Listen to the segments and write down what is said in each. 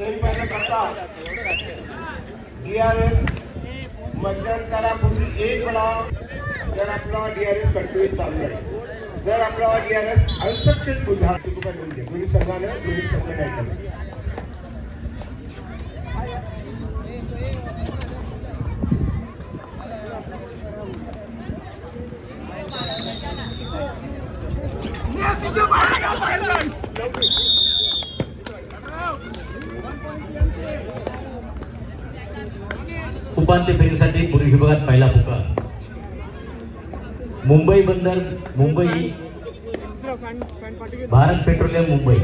Semifinal करता DRS मध्यंतरापूर्वी एक वेळा जर आपला DRS कंटिन्यू चालू आहे, जर आपला DRS अनसक्सेसफुल झाला तर दोन्ही संघाने दोन्ही संघ काय करणार. उपांत्य फेरीसाठी पुरुष विभागात पहिला पुकार मुंबई बंदर मुंबई भारत पेट्रोलियम मुंबई.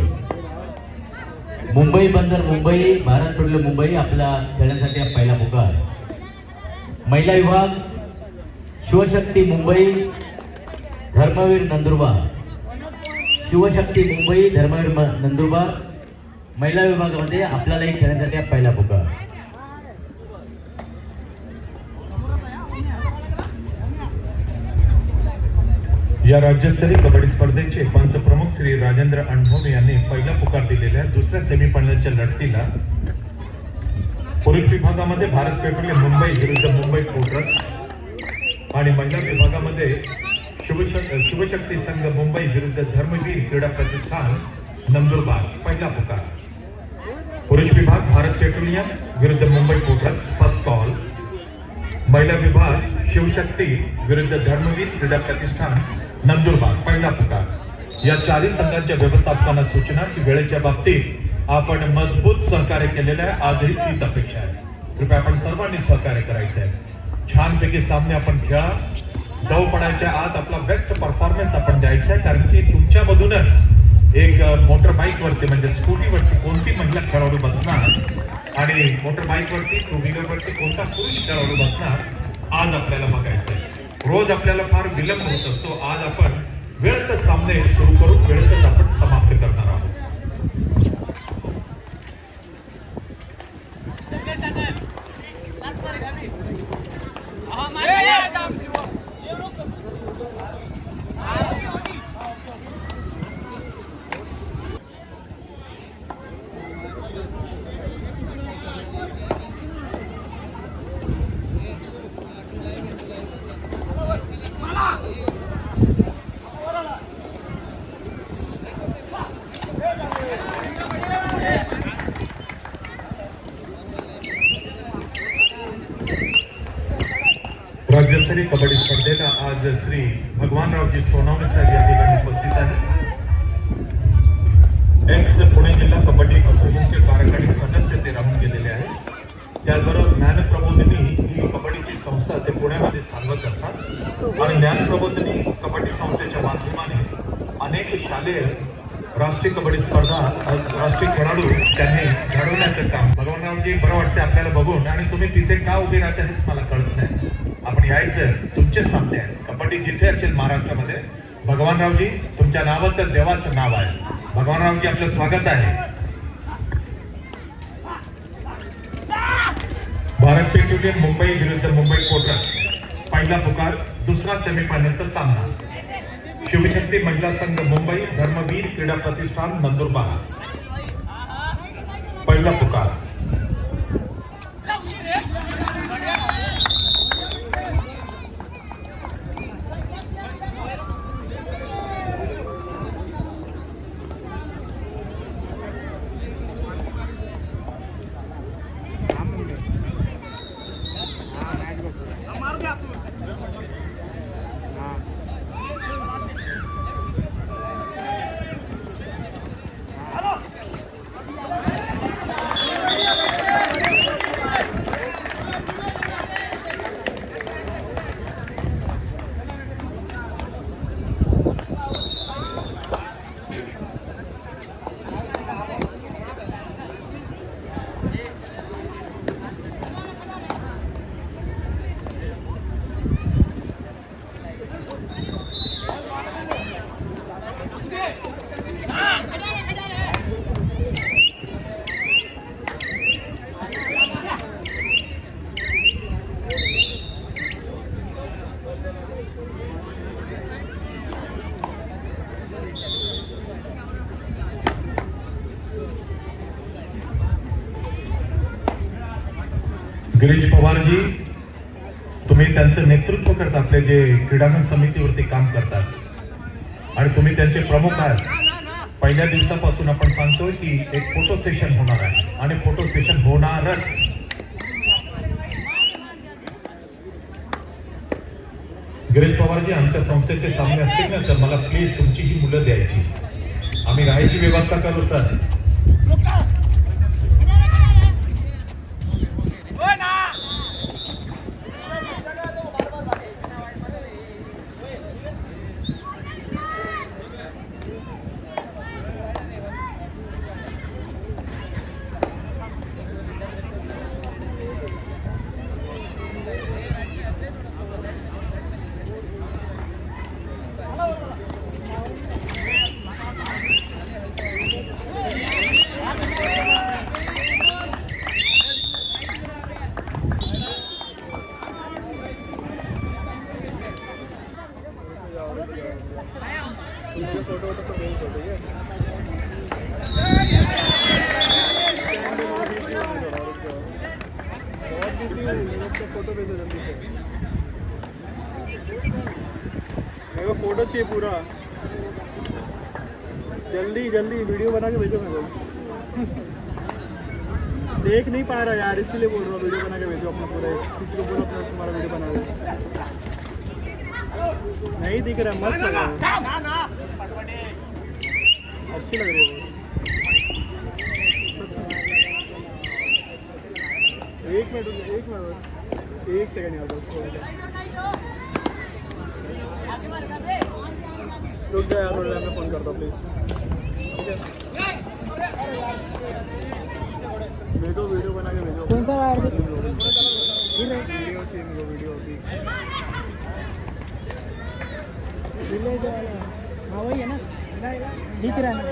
मुंबई बंदर मुंबई भारत पेट्रोलियम मुंबई आपला खेळण्यासाठी हा पहिला पुकार. महिला विभाग शिवशक्ती मुंबई धर्मवीर नंदुरबार. शिवशक्ती मुंबई धर्मवीर नंदुरबार महिला विभागामध्ये आपल्यालाही खेळण्यासाठी हा पहिला पुकार. या राज्यस्तरीय कबड्डी स्पर्धेचे पंच प्रमुख श्री राजेंद्र अणभव यांनी पहिला पुकार दिलेल्या दुसऱ्या सेमीफायनलच्या लढतीला पुरुष विभागामध्ये भारत पेट्रोलियम मुंबई विरुद्ध मुंबई फोर्ट्रस आणि महिला विभागामध्ये शिवशक्ती संघ मुंबई विरुद्ध धर्मवीर क्रीडा प्रतिष्ठान नंदुरबार पहिला पुकार. पुरुष विभाग भारत पेट्रोलियम विरुद्ध मुंबई फोर्ट्रस फर्स्ट कॉल. महिला विभाग शिवशक्ती विरुद्ध धर्मवीर क्रीडा प्रतिष्ठान नंदुरबार पहिला पुकार. या चारही संघांच्या व्यवस्थापकांना सूचना की वेळेच्या बाबतीत आपण मजबूत सहकार्य केलेलं आहे. आजही तीच अपेक्षा आहे. कृपया आपण सर्वांनी सहकार्य करायचं आहे. छानपैकी सामने आपण खेळा. धावपडायच्या आत आपला बेस्ट परफॉर्मन्स आपण द्यायचा आहे, कारण की तुमच्यामधूनच एक मोटर बाईकवरती म्हणजे स्कूटीवरती कोणती महिला खेळाडू बसणार आणि मोटर बाईकवरती टू व्हीलरवरती कोणता पुरुष खेळाडू बसणार आज आपल्याला बघायचं आहे. रोज आपल्याला फार विलंब होत असतो. आज आपण वेळेतच सामने सुरू करून वेळेतच आपण समाप्त करणार आहोत. राज्यस्तरीय कबड्डी स्पर्धेला आज श्री भगवानरावजी सोनवणे साहेब या ठिकाणी उपस्थित आहेत. एक्स पुणे जिल्हा कबड्डी असोसिएशनचे कार्यकारी सदस्य ते राहून गेलेले आहेत. त्याचबरोबर ज्ञानप्रबोधिनी ही कबड्डीची संस्था ते पुण्यामध्ये चालवत असतात आणि ज्ञानप्रबोधिनी कबड्डी संस्थेच्या माध्यमाने अनेक शालेय राष्ट्रीय कबड्डी स्पर्धा राष्ट्रीय खेळाडू त्यांनी घडवण्याचं काम. भगवानरावजी बरं वाटतं आपल्याला बघून आणि तुम्ही तिथे का उभे राहता हेच मला कळत नाही. आपण यायचं, तुमचे सामने आहे. कबड्डी जिथे असेल महाराष्ट्रामध्ये भगवानरावजी तुमच्या नावात तर देवाचं नाव आहे. भगवानरावजी आपलं स्वागत आहे. भारत पेट्रोलियम मुंबई विरुद्ध मुंबई फोर्ट्रस पहिला पुकार. दुसरा सेमीफायनलचा सामना शिवशक्ती महिला संघ मुंबई धर्मवीर क्रीडा प्रतिष्ठान नंदुरबार पहिला पुकार. गिरीश पवारजी, तुम्ही त्यांचं नेतृत्व करता, आपले जे क्रीडांगण समितीवरती काम करतात आणि तुम्ही त्यांचे प्रमुख आहात। पहिल्या दिवसापासून आपण सांगतोय की एक फोटो सेशन होणार आहे आणि फोटो सेशन होणारच। गिरीश पवारजी, आमच्या संस्थेचे सामने असतील ना तर मला प्लीज तुमची ही मुलं द्यायची, आम्ही राहायची व्यवस्था करू सर। फोटो भेजो जल्दी से, मेरे को फोटो चाहिए पूरा, जल्दी जल्दी वीडियो बना के भेजो मेरे को। देख नहीं पा रहा यार, इसीलिए बोल रहा हूँ वीडियो बना के भेजो अपना पूरा। किसी को बोलो अपना तुम्हारा वीडियो बना दो। नहीं दिख रहा, मस्त लग रहा है, अच्छी लग रही है वो। एक मिनट बस, एक सेकंड यार बस, रुक जा यार, थोड़ी देर में फोन करता हूँ प्लीज। भेजो वीडियो बना के भेजो। कौन सा वायर वीडियो चाहिए मेरे को, वीडियो अभी विलेज वाला। हाँ वही है ना, दिख रहा है ना।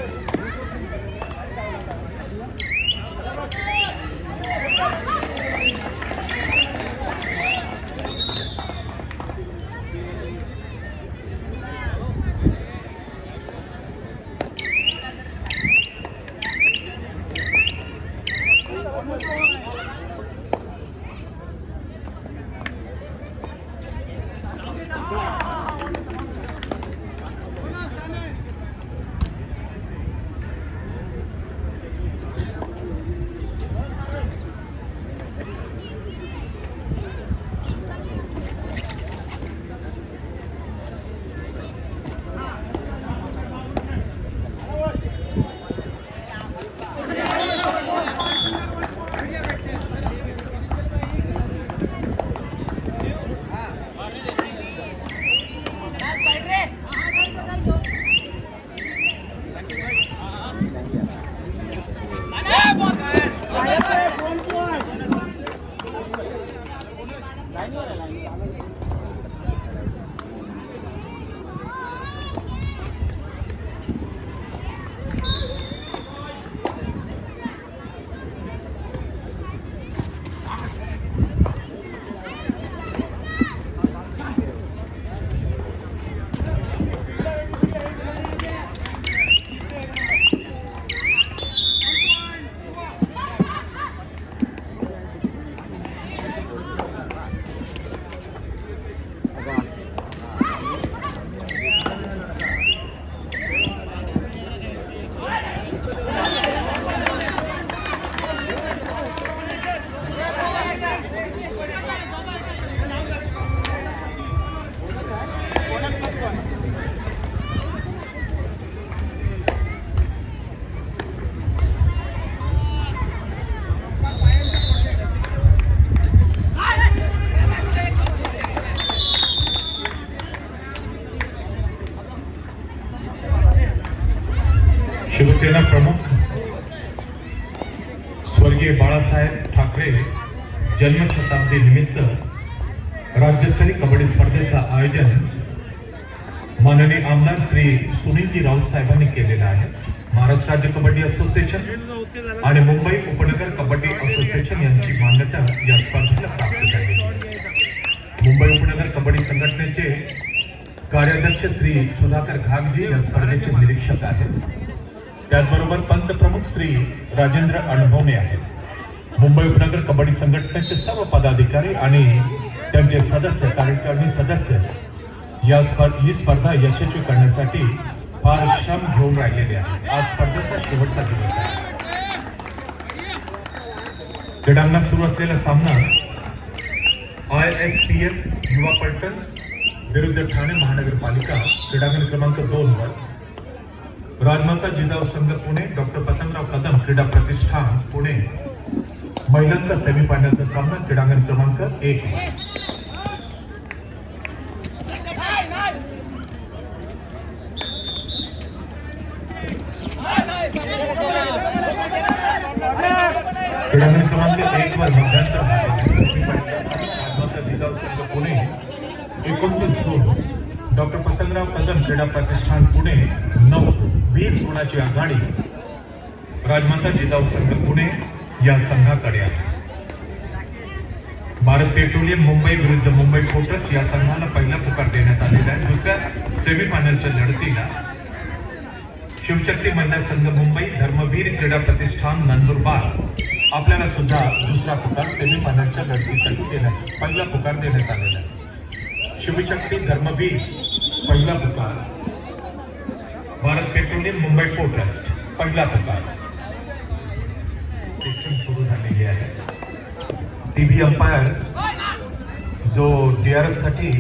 शिवसेना प्रमुख स्वर्गीय बाळासाहेब ठाकरे जन्मशताब्दी निमित्त राज्यस्तरीय कबड्डी स्पर्धेचं आयोजन माननीय आमदार श्री सुनीलजी राऊत साहेबांनी केलेलं आहे। महाराष्ट्र राज्य कबड्डी असोसिएशन आणि मुंबई उपनगर कबड्डी असोसिएशन यांची मान्यता या स्पर्धेला प्राप्त झाली आहे। मुंबई उपनगर कबड्डी संघटनेचे कार्याध्यक्ष श्री सुधाकर घागजी या स्पर्धेचे निरीक्षक आहेत। त्याचबरोबर पंचप्रमुख श्री राजेंद्र अणभवणे आहेत। मुंबई उपनगर कबड्डी संघटनेचे सर्व पदाधिकारी आणि त्यांचे सदस्य कार्यकारिणी सदस्य ही स्पर्धा यशस्वी करण्यासाठी फार श्रम घेऊन राहिलेले आहे. आज स्पर्धेचा शेवटचा दिवस आहे. क्रीडांगणात सुरू असलेला सामना ISPL युवा पल्टन्स विरुद्ध ठाणे महानगरपालिका क्रीडांगण क्रमांक 2 वर राजमाता जिजाऊ संघ पुणे डॉक्टर पतंगराव कदम क्रीडा प्रतिष्ठान पुणे महिलांचा सेमीफायनलचा सामना क्रीडांगण क्रमांक 1 वर. क्रीडांगण क्रमांक 1 वर मध्यांतर राजमाता जिजाऊ संघ पुणे 29 गुण, डॉक्टर पतंगराव कदम क्रीडा प्रतिष्ठान पुणे 20 गुणाची आघाडी राजमाता जिजाऊ संघ पुणे या संघाकडे आहे. भारत पेट्रोलियम मुंबई विरुद्ध मुंबई फोर्ट्रेस या संघाला पहिला पुकार देण्यात आलेला आहे. दुसऱ्या सेमीफायनलच्या लढतीला शिवशक्ती महिला संघ मुंबई धर्मवीर क्रीडा प्रतिष्ठान नंदुरबार आपल्याला सुद्धा दुसरा पुकार सेमीफायनलच्या लढतीसाठी पहिला पुकार देण्यात आलेला आहे. शिवशक्ती धर्मवीर पहिला पुकार, भारत पेट्रोलियम मुंबई फोर्ट्रेस पहिला पुकार. सुरू झालेली आहे. टीव्ही अंपायर जो DRS साठी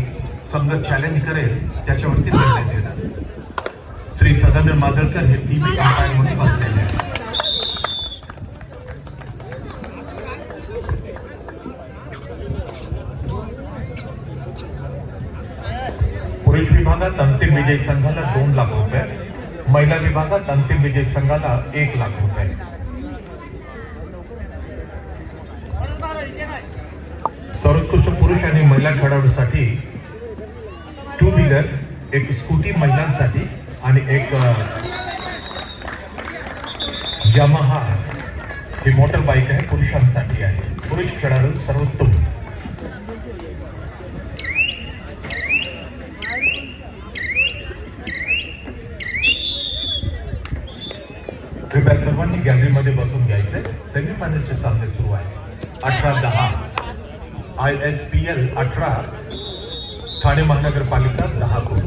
समजा चॅलेंज करेल त्याच्यावरती निर्णय देणार. श्री सदानंद माजलकर हे टीव्ही अंपायर म्हणून बसलेले आहेत. पुरुष विभागात अंतिम विजयी संघाला 2 लाख रुपये, महिला विभागात अंतिम विजयी संघाला 1 लाख रुपये. सर्वोत्कृष्ट पुरुष आणि महिला खेळाडूसाठी 2 व्हीलर, एक स्कूटी महिलांसाठी आणि एक यामाहा ही मोटर बाईक आहे पुरुषांसाठी आहे. पुरुष खेळाडू सर्वोत्तम. कृपया सर्वांनी गॅलरीमध्ये बसून घ्यायचे. सेमीफायनलचे सामने सुरू आहे. 18-10 ISPL 18 ठाणे महानगरपालिका 10 गुण.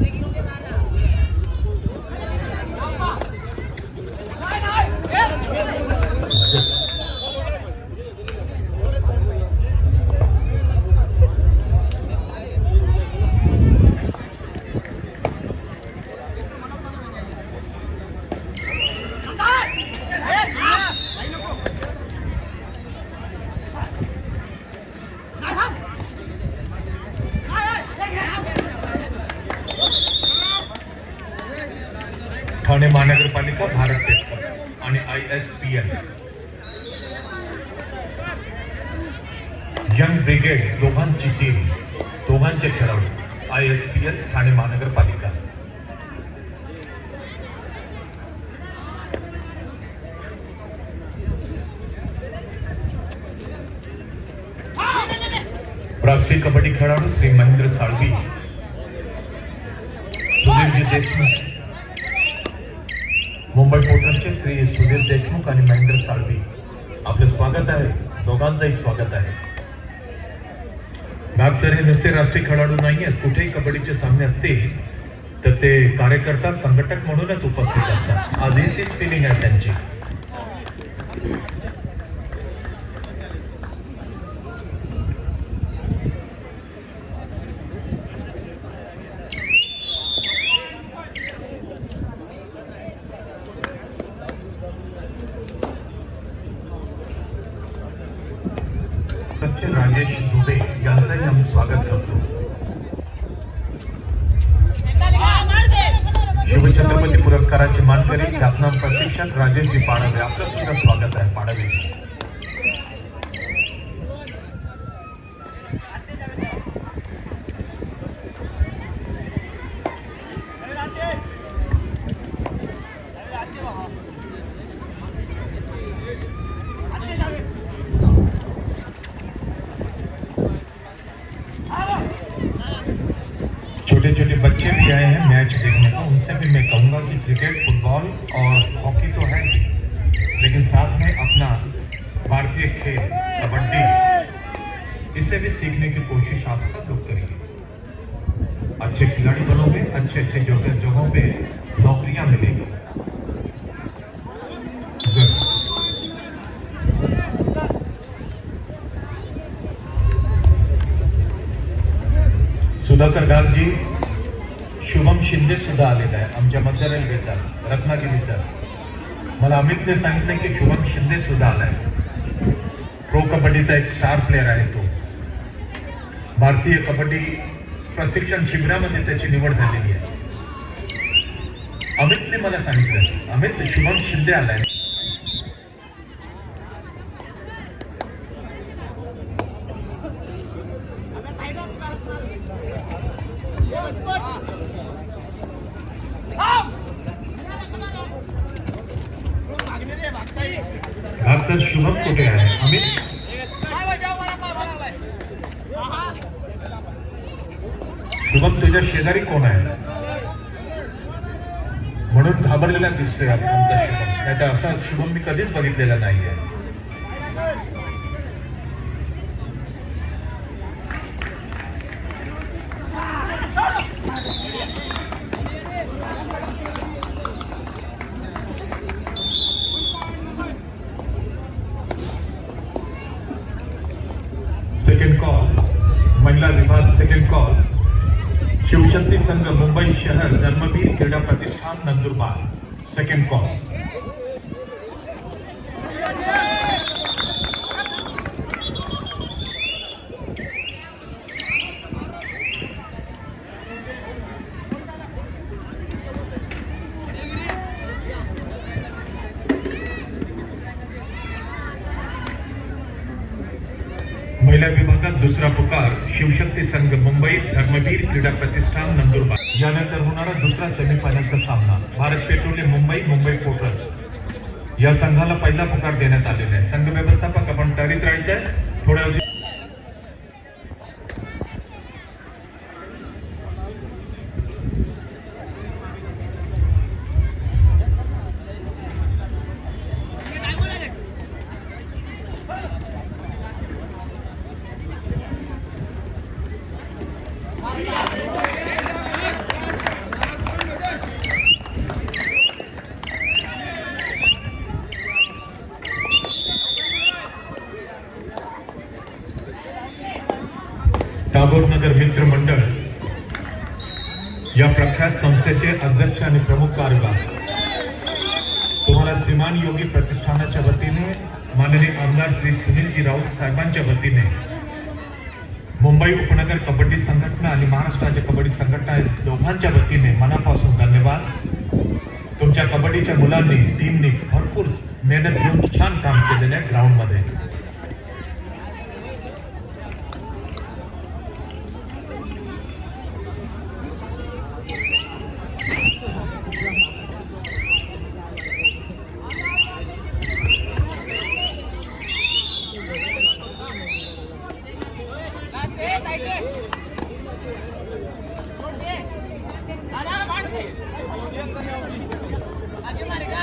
ठाणे महानगरपालिका, भारत पेट्रोल आणि ISPL यंग ब्रिगेड दोघांची टीम, दोघांचे खेळाडू ISPL ठाणे महानगरपालिका. राष्ट्रीय कबड्डी खेळाडू श्री महेंद्र साळवी, सुधीर देशमुख, मुंबई फोर्ट्रेसचे श्री सुधीर देशमुख आणि महेंद्र साळवी, आपलं स्वागत आहे. दोघांचंही स्वागत आहे. नागसर हे नुसते राष्ट्रीय खेळाडू नाही आहेत. कुठेही कबड्डीचे सामने असतील तर ते कार्यकर्ता संघटक म्हणूनच उपस्थित असतात. आजही तीच फिलिंग आहे त्यांची. राजेश दुबे यांचंही आम्ही स्वागत करतो. शिवछत्रपती पुरस्काराचे मानकरी ख्यातनाम प्रशिक्षक राजेशजी पाडवे, आपलं सुद्धा स्वागत आहे. पाडवेजी छोटे छोटे बच्चे भी आए हैं मैच देखने को. उनसे भी मैं कहूँगा कि क्रिकेट, फुटबॉल और हॉकी तो है, लेकिन साथ में अपना भारतीय खेल कबड्डी, इसे भी सीखने की कोशिश आप सब लोग करिए। अच्छे खिलाड़ी बनोगे, अच्छे अच्छे जगहों पे नौकरियां मिलेंगी। सुधाकर गावजी, शुभम शिंदे सुद्धा आलेला आहे आमच्या मध्य रेल्वेचा, रत्नागिरीचा। मला अमितने सांगितलं की शुभम शिंदे सुद्धा आलाय। प्रो कबड्डीचा एक स्टार प्लेअर आहे तो। भारतीय कबड्डी प्रशिक्षण शिबिरामध्ये त्याची निवड झालेली आहे। अमितने मला सांगितलं, अमित शुभम शिंदे आलाय। सर शुभम कुठे आहे? अमित शुभम तुझ्या शेजारी कोण आहे? म्हणून घाबरलेला दिसतोय आमचा शुभम, नाही तर असा शुभम मी कधीच बघितलेला नाहीये। सेकंड कॉल, महिला विभाग सेकंड कॉल, शिवशक्ती संघ मुंबई शहर धर्मवीर क्रीडा प्रतिष्ठान नंदुरबार। Second call. महिला विभागात दुसरा पुकार, शिवशक्ती संघ मुंबई धर्मवीर क्रीडा प्रतिष्ठान नंदुरबार। यानंतर होणारा दुसरा सेमीफायनलचा सामना भारत पेट्रोलियम मुंबई, मुंबई पोर्टर्स या संघाला पहिला पुकार देण्यात आलेला आहे। संघ व्यवस्थापक आपण तयारीत राहायचंय थोड्या वेळ। टागोरनगर मित्र मंडळ या प्रख्यात संस्थेचे अध्यक्ष आणि प्रमुख कार्यवाह तुम्हाला श्रीमान योगी प्रतिष्ठानाच्या वतीने, माननीय आमदार श्री सुनीलजी राऊत साहेबांच्या वतीने, मुंबई उपनगर कबड्डी संघटना आणि महाराष्ट्र राज्य कबड्डी संघटना दोघांच्या वतीने मनापासून धन्यवाद। तुमच्या कबड्डीच्या मुलांनी, टीमनी भरपूर मेहनत घेऊन छान काम केलेलं आहे ग्राउंडमध्ये। आगे मारेगा